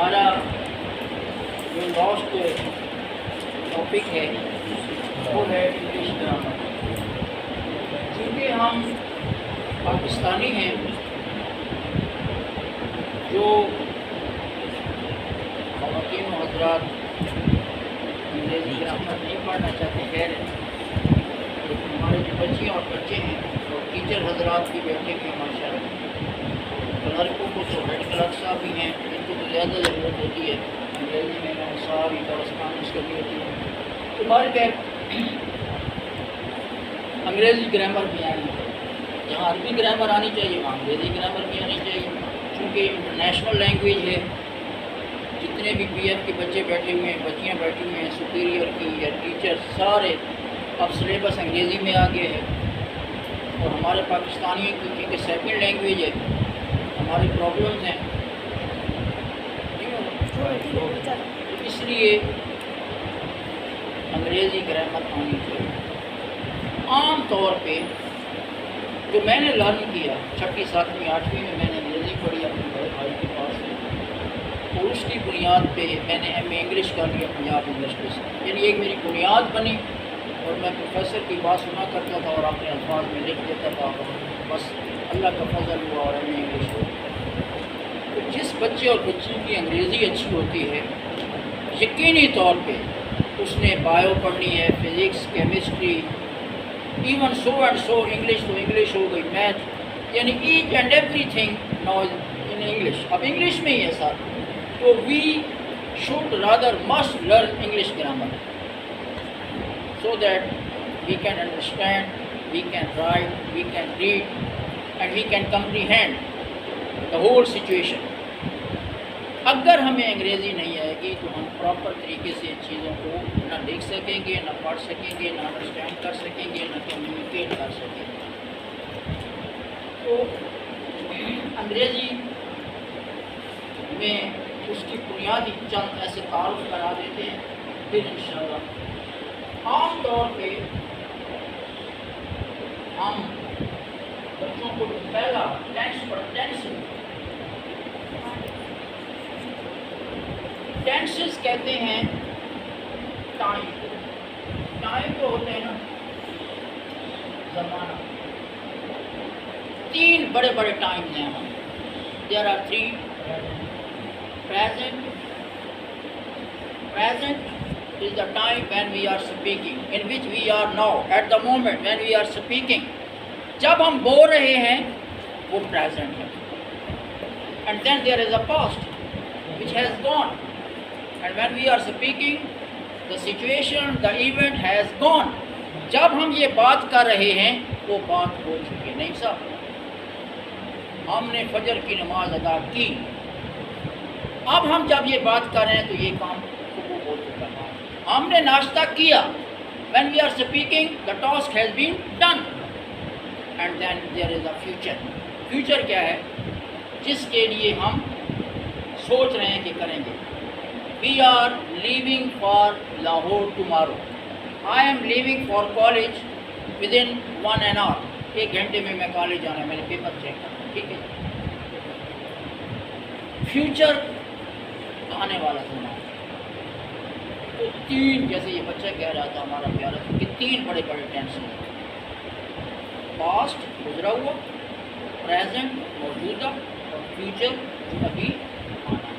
ہمارا جو last topic ہے وہ ہے انگلش گرامر. چونکہ ہم پاکستانی ہیں جو خواتین و حضرات انگریزی گرامر نہیں پڑھنا چاہتے خیر ہے، لیکن ہمارے جو بچیاں اور بچے ہیں اور ٹیچر حضرات بھی بیٹھے ہوئے ہیں ماشاء اللہ. کلرکوں کو تو ہیڈ کلرک صاحب بھی ہیں، ان کو تو زیادہ ضرورت ہوتی ہے انگریزی میں ساری کورسپانڈنس کرنی ہوتی ہے. تو ہمارے کہ انگریزی گرامر بھی آنی چاہیے، جہاں عربی گرامر آنی چاہیے وہاں انگریزی گرامر بھی آنی چاہیے، چونکہ انٹرنیشنل لینگویج ہے. جتنے بھی پی ایف کے بچے بیٹھے ہوئے ہیں، بچیاں بیٹھی ہوئے ہیں، سپیریئر کی یا ٹیچر سارے اب سلیبس انگریزی میں آ گئے ہے. اور ہمارے پاکستانیوں کی کیونکہ سیکنڈ لینگویج ہے ہماری پرابلمز ہیں، اس لیے انگریزی گرامر آنی چاہیے. عام طور پہ جو میں نے لرن کیا 6ٹھی 7ویں 8ویں میں نے انگریزی پڑھی اپنے بڑے بھائی کے پاس سے، اور اس کی بنیاد پہ میں نے ایم اے انگلش کر لیا پنجاب یونیورسٹی سے. یعنی ایک میری بنیاد بنی اور میں پروفیسر کی بات سنا کرتا تھا اور اپنے الفاظ میں لکھ دیتا تھا. بس اللہ کا فضل ہوا اور ایم اے انگلش ہوا. تو جس بچے اور بچی کی انگریزی اچھی ہوتی ہے یقینی طور پہ اس نے بایو پڑھنی ہے، physics, chemistry, even so and so English تو انگلش ہو گئی، میتھ، یعنی each and every thing now in English. اب انگلش میں ہی ہے ساتھ. تو we should rather must learn English grammar so that we can understand, we can write, we can read and we can comprehend the whole situation. اگر ہمیں انگریزی نہیں آئے گی تو ہم پراپر طریقے سے چیزوں کو نہ دیکھ سکیں گے، نہ پڑھ سکیں گے، نہ انڈرسٹینڈ کر سکیں گے، نہ کمیونیکیٹ کر سکیں گے. تو انگریزی میں اس کی بنیادی چند ایسے تعارف کرا دیتے ہیں، پھر انشاءاللہ عام طور پہ ہم بچوں کو پہلا ٹینسز کہتے ہیں. ٹائم جو ہوتے ہیں نا زمانہ، 3 بڑے بڑے ٹائم ہیں ہم. There are 3. Present is the time when we are speaking, in which we are now, at the moment when we are speaking. جب ہم بول رہے ہیں وہ present ہے. And then there is a past which has gone. And when we are speaking, the situation, the event has gone. جب ہم یہ بات کر رہے ہیں وہ بات ہو چکی ہے. نہیں صاحب، ہم نے فجر کی نماز ادا کی، اب ہم جب یہ بات کر رہے ہیں تو یہ کام ہو چکا ہے. ہم نے ناشتہ کیا. when we are speaking the task has been done. and then there is a future. future کیا ہے؟ جس کے لیے ہم سوچ رہے ہیں کہ کریں گے. we are leaving for Lahore tomorrow. I am leaving for college within 1 hour. 1 گھنٹے میں کالج جانا ہے، میں نے پیپر چیک کرنا. ٹھیک ہے. فیوچر آنے والا زمانہ. تو 3 جیسے یہ بچہ کہہ رہا تھا ہمارا پیارا کہ 3 بڑے بڑے ٹینشن ہیں. پاسٹ گزرا ہوا، پریزنٹ موجودہ، اور فیوچر جو ابھی آنا ہے.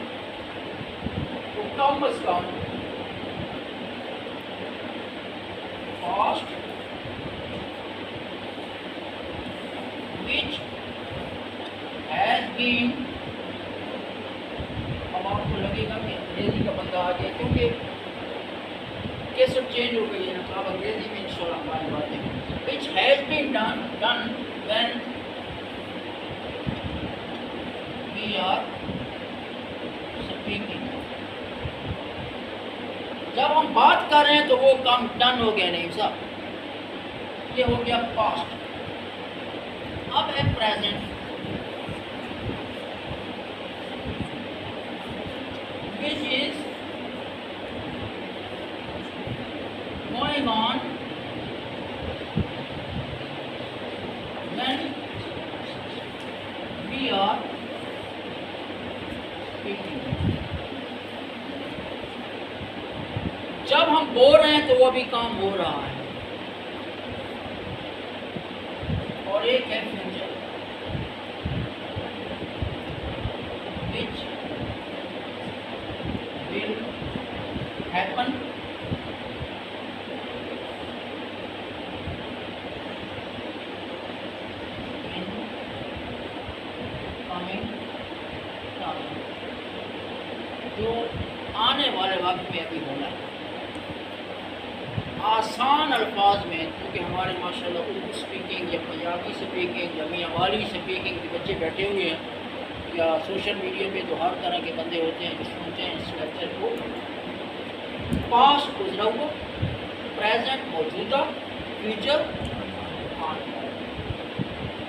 تو کم از کم پاسٹ which has been. اب آپ کو لگے گا کہ انگریزی کا بندہ آ گیا کیونکہ کیسٹ چینج ہو گئی ہے. اب انگریزی میں انشاءاللہ ہماری باتیں which has been done when we are speaking. جب ہم بات کر رہے ہیں تو وہ کام ڈن ہو گیا. نہیں صاحب، یہ ہو گیا پاسٹ. اب ہے present which is going on when we are speaking. جب ہم بول رہے ہیں تو وہ بھی کام ہو رہا ہے. اور ایک ہے future which will happen in coming time, جو آنے والے وقت میں ابھی ہونا ہے. آسان الفاظ میں، کیونکہ ہمارے ماشاءاللہ اردو اسپیکنگ یا پنجابی اسپیکنگ یا میاں والی اسپیکنگ کے بچے بیٹھے ہوئے ہیں، یا سوشل میڈیا پہ تو ہر طرح کے بندے ہوتے ہیں جو سنتے ہیں اس لیکچر کو. پاسٹ گزرا ہوا، پریزنٹ موجودہ، فیوچر آنے والا،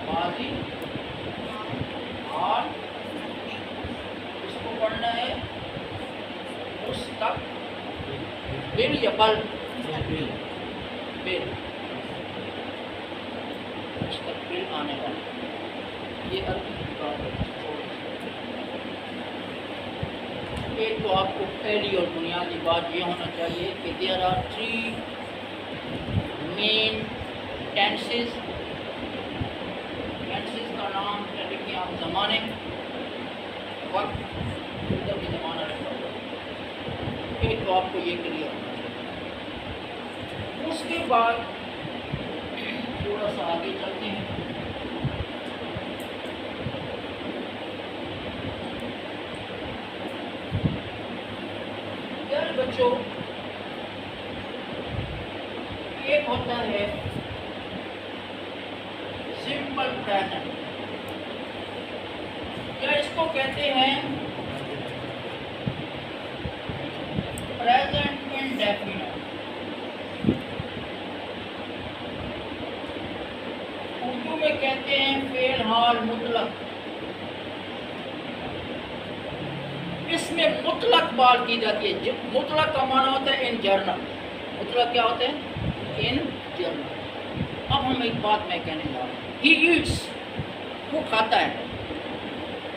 ماضی حال، اس کو پڑھنا ہے مستقبل یا بل مستقبل آنے والا. یہ عربی کی بات ہے. ایک تو آپ کو پہلی اور بنیادی بات یہ ہونا چاہیے کہ there are 3 main tenses. Tenses کا نام لکھیں آپ زمانے، وقت، بھی زمانہ رکھا ہوا. ایک تو آپ کو یہ کلیئر ہونا چاہیے. اس کے بعد تھوڑا سا آگے چلتے ہیں. یار بچوں، ایک ہوتا ہے سمپل پریزنٹ، یا اس کو کہتے ہیں پریزنٹ انڈیفینٹ. اردو میں کہتے ہیں فعل حال مطلق. اس میں مطلق بات کی جاتی ہے. مطلق کا معنی ہوتا ہے ان جرنل. مطلق کیا ہوتا ہے؟ ان جرنل. اب ہم ایک بات میں کہنے جا رہا ہوں. ہی ایٹس، وہ کھاتا ہے.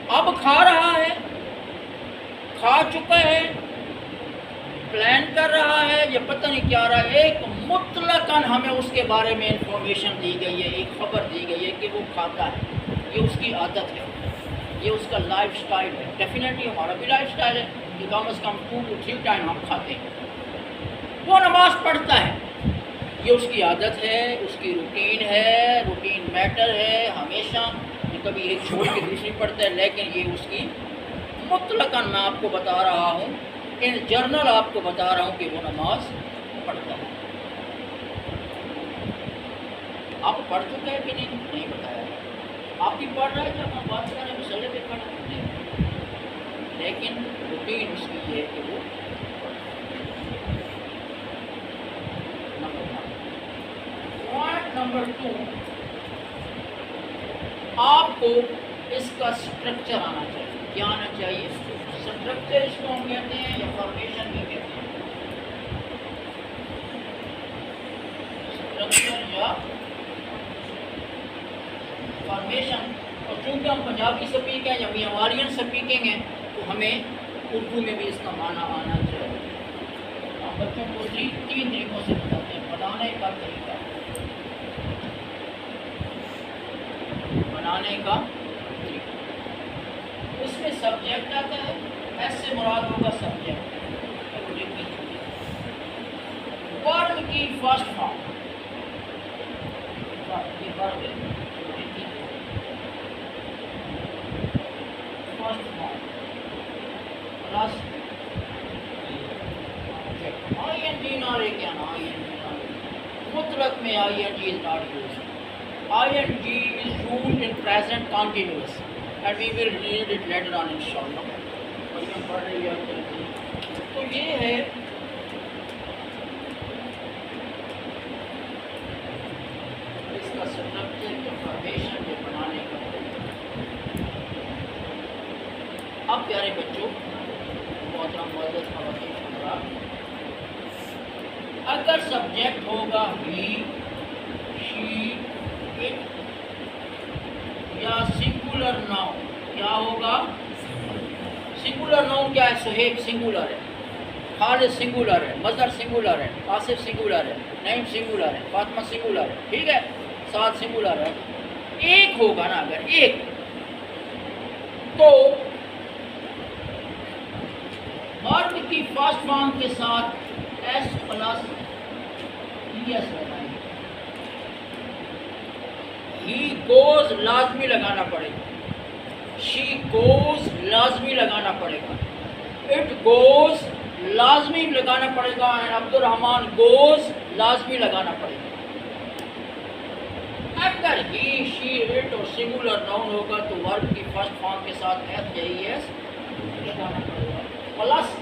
اب کھا رہا ہے، کھا چکا ہے، پلان کر رہا ہے، یا پتہ نہیں کیا رہا ہے. ایک مطلقاً ہمیں اس کے بارے میں انفارمیشن دی گئی ہے، ایک خبر دی گئی ہے کہ وہ کھاتا ہے، یہ اس کی عادت ہے، یہ اس کا لائف سٹائل ہے. ڈیفینیٹلی ہمارا بھی لائف سٹائل ہے کہ کم از کم 2 to 3 ٹائم ہم کھاتے ہیں. وہ نماز پڑھتا ہے، یہ اس کی عادت ہے، اس کی روٹین ہے، روٹین میٹر ہے ہمیشہ. کبھی ایک چھوڑ کے دوسری پڑھتا ہے، لیکن یہ اس کی مطلقاً میں آپ کو بتا رہا ہوں، ان جرنل آپ کو بتا رہا ہوں کہ وہ نماز پڑھتا ہے. آپ پڑھ چکے ہیں کہ نہیں بتایا. آپ بھی پڑھ رہے ہیں جب ہم بات کر رہے ہیں مسئلے پہ پڑھ رہے ہیں، لیکن روٹین اس کی یہ ہے کہ وہ پوائنٹ نمبر 2، آپ کو اس کا اسٹرکچر آنا چاہیے. کیا آنا چاہیے؟ اسٹرکچر اس کو ہم کہتے ہیں یا فارمیشن بھی کہتے ہیں. اسٹرکچر یا فارمیشن. اور چونکہ ہم پنجابی سپیک ہیں یا میاواریان سپیکنگ ہیں تو ہمیں اردو میں بھی اس کا معنی آنا چاہیے. ہم بچوں کو 3 طریقوں سے بتاتے ہیں. بنانے کا طریقہ، بنانے کا طریقہ. اس میں سبجیکٹ آتا ہے، ایس سے مراد ہوگا سبجیکٹ. ورب کی فرسٹ فارم، یہ ورب ہے، first form plus I N جی نہ لے کے آنا. آئی این جی نہ لے. مطلق میں I N G is not use. I N G is used in present continuous and we will read it later on inshallah. تو یہ ہے اس کا اسٹرکچر یا فارمیشن جو بنانے کا. اب پیارے بچوں، محترم معزز خواتین حضرات، اگر سبجیکٹ ہوگا ہی، شی، اٹ، یا سنگولر ناؤن، کیا ہوگا؟ سنگولر ناؤن کیا ہے؟ سہیب سنگولر ہے. خالد سنگولر ہے، مظہر سنگولر ہے، آصف سنگولر ہے، نعیم سنگولر ہے، فاطمہ سنگولر ہے، ٹھیک ہے، سعد سنگولر ہے. ایک ہوگا نا اگر ایک تو ورب کی فرسٹ فارم کے ساتھ ایس پلس ای ایس لگائیں گے. ہی گوز لازمی لگانا پڑے گا، شی گوز لازمی لگانا پڑے گا، اٹ گوز لازمی لگانا پڑے گا، اینڈ عبد الرحمن گوز لازمی لگانا پڑے گا. اگر ہی شی اٹ اور سنگولر ناؤن ہوگا تو ورب کی فرسٹ فارم کے ساتھ ایس یا ای ایس لگانا پڑے گا پلس.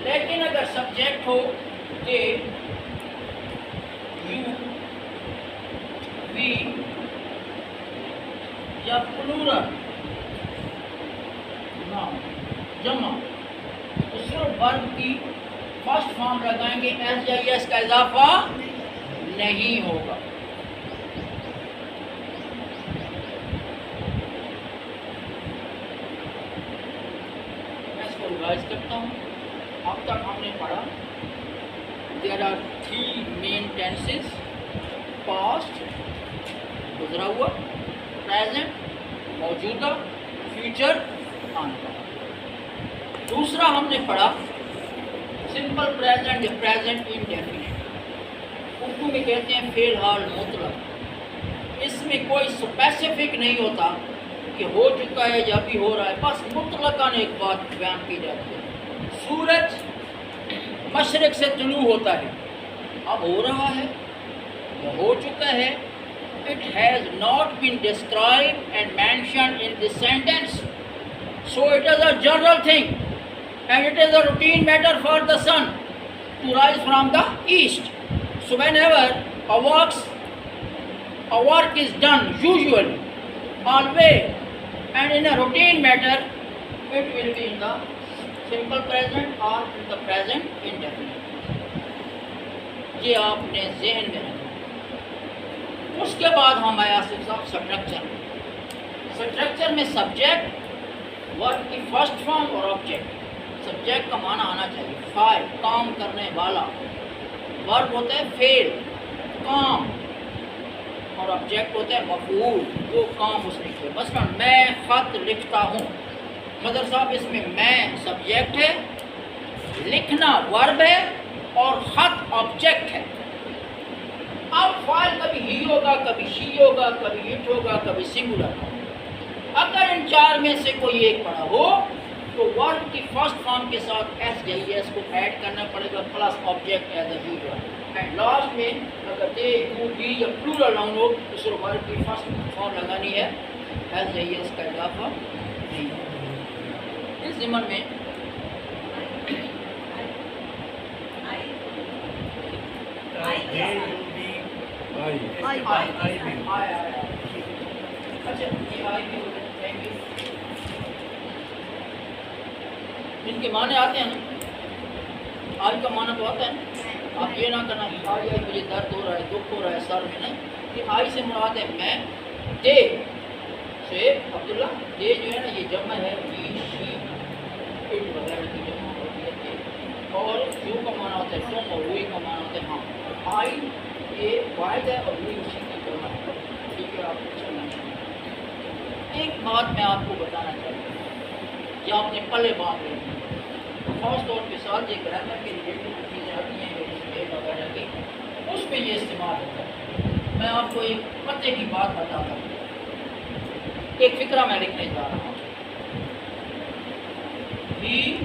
لیکن اگر سبجیکٹ ہو کہ یو وی یا پلورل جمع تو صرف ورب کی فرسٹ فارم لگائیں گے، ایس یا ایس کا اضافہ نہیں ہوگا. میں اس کو ریوائز کرتا ہوں. اب تک ہم نے پڑھا there are 3 main tenses: past گزرا ہوا، پریزنٹ موجودہ، فیوچر آنے والا. دوسرا ہم نے پڑھا سمپل پریزنٹ یا پریزنٹ انڈیفینٹ. اردو میں کہتے ہیں فعل حال مطلق. اس میں کوئی اسپیسیفک نہیں ہوتا کہ ہو چکا ہے یا بھی ہو رہا ہے، بس مطلقاً ایک بات بیان کی جاتی ہے. سورج مشرق سے طلوع ہوتا ہے، اب ہو رہا ہے یا ہو چکا ہے. It has not been described and mentioned in this sentence, so it is a general thing and it is a routine matter for the sun to rise from the east. So whenever a work is done, usually, always, and in a routine matter, it will be in the simple present or in the present indefinite. یہ آپ نے ذہن میں رکھنا. اس کے بعد ہم آیا صاحب سٹرکچر. سٹرکچر میں سبجیکٹ، ورب کی فرسٹ فارم اور آبجیکٹ. سبجیکٹ کا معنی آنا چاہیے فاعل، کام کرنے والا. ورب ہوتا ہے فعل، کام، اور آبجیکٹ ہوتا ہے مفعول، وہ کام اس نے کیا. مثلا میں خط لکھتا ہوں. مظہر صاحب اس میں میں سبجیکٹ ہے، لکھنا ورب ہے اور خط آبجیکٹ ہے. اب فاعل کبھی ہی ہوگا، کبھی شی ہوگا، کبھی اٹ ہوگا، کبھی سنگولر ہوگا. اگر ان چار میں سے کوئی ایک پڑا ہو تو ورب کی فرسٹ فارم کے ساتھ ایس یا ایس کو ایڈ کرنا پڑے گا پلس آبجیکٹ ایز اے ہی. اینڈ لاسٹ میں اگر دے یو بی یا پلورل ناؤن ہو تو صرف ورب کی فرسٹ فارم لگانی ہے، ایس یا ایس کا اضافہ نہیں ہے. اس ضمن میں ان کے معنی آتے ہیں نا. آج کا معنی تو آتا ہے نا. آپ یہ نہ کرنا کہ آج مجھے درد ہو رہا ہے، دکھ ہو رہا ہے سر میں. نہیں، کہ آج سے مراد ہے میں. دے سے عبداللہ، دے جو ہے نا یہ جمع ہے، ہی شی اٹ وغیرہ کی جمع ہوتی ہے. اور یو کا معنی ہوتا ہے تم، اور روئی کا معنی ہوتا ہے ہم. آئی یہ واحد ہے اور روئی اسی کی جمع ہے. ٹھیک ہے، آپ کو چلنا چاہیے. ایک بات میں آپ کو بتانا چاہتا ہوں کہ آپ نے پلے باندھ لیں، خاص طور پہ ساتھ یہ گرامر کے ریلیٹڈ چیزیں آتی ہیں اسپیل وغیرہ کی، اس پہ یہ استعمال ہوتا ہے. میں آپ کو ایک پتے کی بات بتاتا ہوں. ایک فکرہ میں لکھنے جا رہا ہوں. He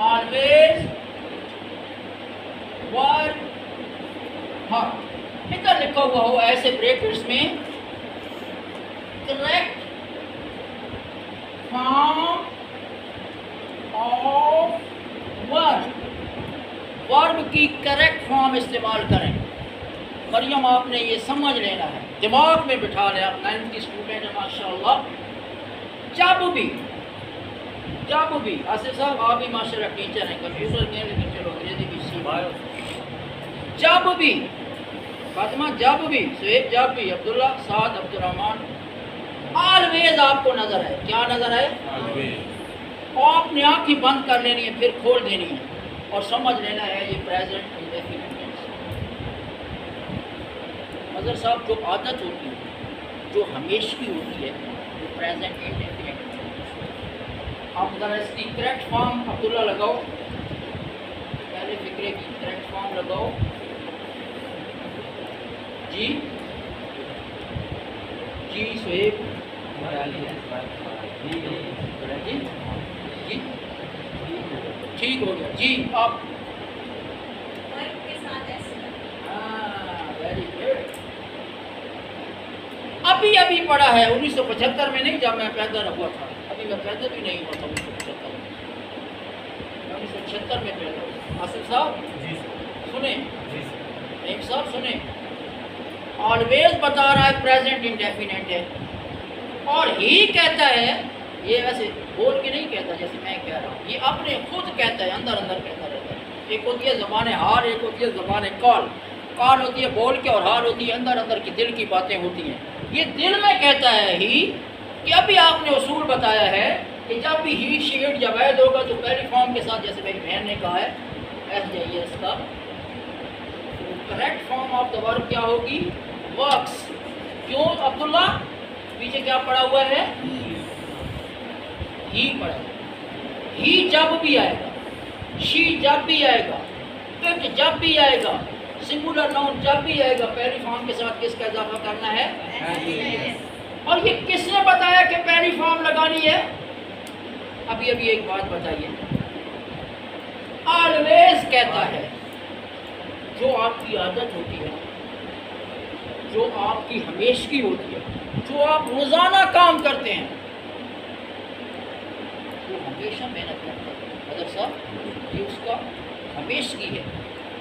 always work hard. ادھر لکھا ہوا ہو ایسے بریکٹس میں کریکٹ فارم آف ورب کی کریکٹ فارم استعمال کریں. مریم آپ نے یہ سمجھ لینا ہے، دماغ میں بٹھا لیں. آپ 9th کی اسٹوڈنٹ ہیں ماشاء اللہ. جب بھی آصف صاحب آپ بھی ماشاء اللہ ٹیچر ہیں، کمپیوٹر کے، لیکن چلو انگریزی بھی سیکھ. جب بھی فاطمہ، جب بھی سہیب، جب بھی عبداللہ، سعد، عبد الرحمن، آلویز آپ کو نظر آئے. کیا نظر آئے؟ آپ نے آنکھیں بند کر لینی ہے پھر کھول دینی ہے اور سمجھ لینا ہے یہ پریزنٹ انڈیفینٹ ٹینس. مظہر صاحب جو عادت ہوتی ہے جو ہمیشہ کی ہوتی ہے وہ پریزنٹ انڈیفینٹ ٹینس. آپ ذرا اس کی کریکٹ فارم عبداللہ لگاؤ. پہلے فکرے کی کریکٹ فارم لگاؤ. جی جی سہیب جی جی ٹھیک ہو گیا. جی آپ ویری گڈ. ابھی پڑھا ہے 1975 میں نہیں جب میں پیدا ہوا تھا. ابھی میں پیدا بھی نہیں ہوا تھا 1975 میں. 1976 میں پیدا ہوا. آصف صاحب سنیں. نعیم صاحب سنیں. آلویز بتا رہا ہے پریزنٹ انڈیفینٹ ہے اور ہی کہتا ہے. یہ ویسے بول کے نہیں کہتا جیسے میں کہہ رہا ہوں, یہ اپنے خود کہتا ہے, اندر اندر کہتا رہتا ہے. ایک ہوتی ہے زبان حال, ایک ہوتی ہے زبان کال. کال ہوتی ہے بول کے اور حال ہوتی ہے اندر اندر کی دل کی باتیں ہوتی ہیں. یہ دل میں کہتا ہے ہی کہ ابھی آپ نے اصول بتایا ہے کہ جب بھی ہی شیڈ جب عید ہوگا تو پہلی فارم کے ساتھ, جیسے میری بہن نے کہا ہے ایس جائیے اس کا کریکٹ فارم آف دا ورب کیا ہوگی؟ ورکس. کیوں عبداللہ پیچھے کیا پڑا ہوا ہے؟ ہی پڑا ہے. ہی جب بھی آئے گا, شی جب بھی آئے گا, اٹ جب بھی آئے گا, سنگولر ناؤن جب بھی آئے گا, پہلی فارم کے ساتھ کس کا اضافہ کرنا ہے؟ اور یہ کس نے بتایا کہ پہلی فارم لگانی ہے؟ ابھی ایک بات بتائیے. آلویز کہتا ہے جو آپ کی عادت ہوتی ہے, جو آپ کی ہمیشگی ہوتی ہے, جو آپ روزانہ کام کرتے ہیں وہ ہمیشہ محنت کرتا ہے. حضرت صاحب یہ اس کا ہمیشگی ہے.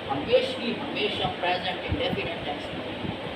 ہمیشگی ہمیشہ پریزنٹ انڈیفینٹ ٹینس.